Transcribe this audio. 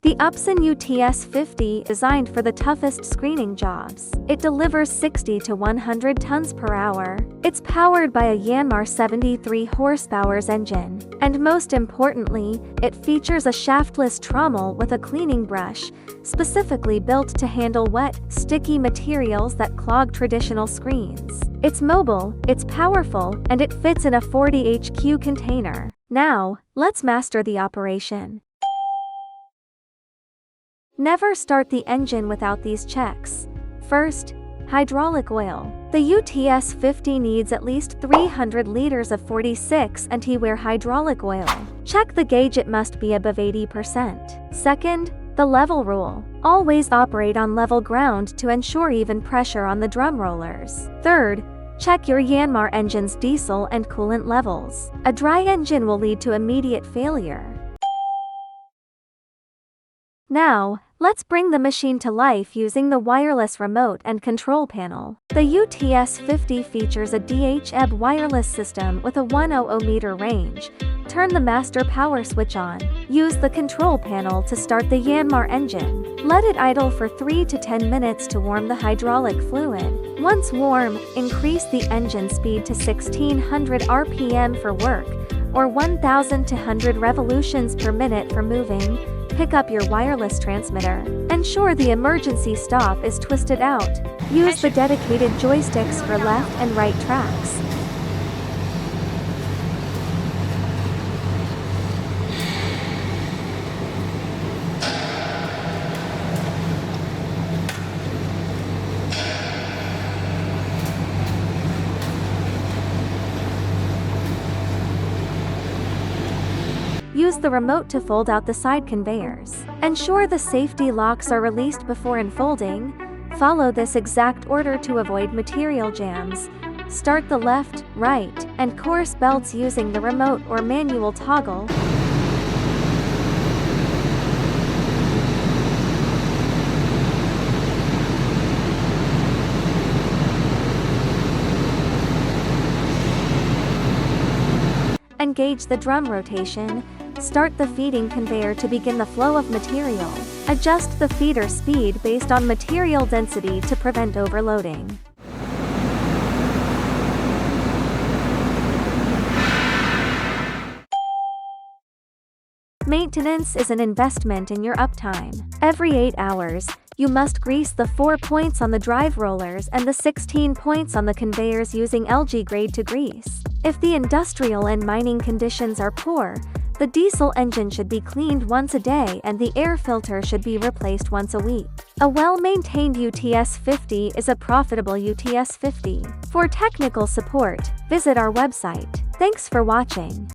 The UPSEN UTS50 is designed for the toughest screening jobs. It delivers 60 to 100 tons per hour. It's powered by a Yanmar 73 horsepower engine. And most importantly, it features a shaftless trommel with a cleaning brush, specifically built to handle wet, sticky materials that clog traditional screens. It's mobile, it's powerful, and it fits in a 40 HQ container. Now, let's master the operation. Never start the engine without these checks. First, hydraulic oil. The UTS50 needs at least 300 liters of 46 anti-wear hydraulic oil. Check the gauge, it must be above 80%. Second, the level rule. Always operate on level ground to ensure even pressure on the drum rollers. Third, check your Yanmar engine's diesel and coolant levels. A dry engine will lead to immediate failure. Now, let's bring the machine to life using the wireless remote and control panel. The UTS50 features a DHEB wireless system with a 100 meter range. Turn the master power switch on. Use the control panel to start the Yanmar engine. Let it idle for 3 to 10 minutes to warm the hydraulic fluid. Once warm, increase the engine speed to 1600 RPM for work, or 1200 revolutions per minute for moving. Pick up your wireless transmitter. Ensure the emergency stop is twisted out. Use the dedicated joysticks for left and right tracks. Use the remote to fold out the side conveyors. Ensure the safety locks are released before unfolding. Follow this exact order to avoid material jams. Start the left, right, and course belts using the remote or manual toggle. Engage the drum rotation. Start the feeding conveyor to begin the flow of material. Adjust the feeder speed based on material density to prevent overloading. Maintenance is an investment in your uptime. Every 8 hours, you must grease the 4 points on the drive rollers and the 16 points on the conveyors using LG grade to grease. If the industrial and mining conditions are poor, the diesel engine should be cleaned once a day and the air filter should be replaced once a week. A well-maintained UTS50 is a profitable UTS50. For technical support, visit our website. Thanks for watching.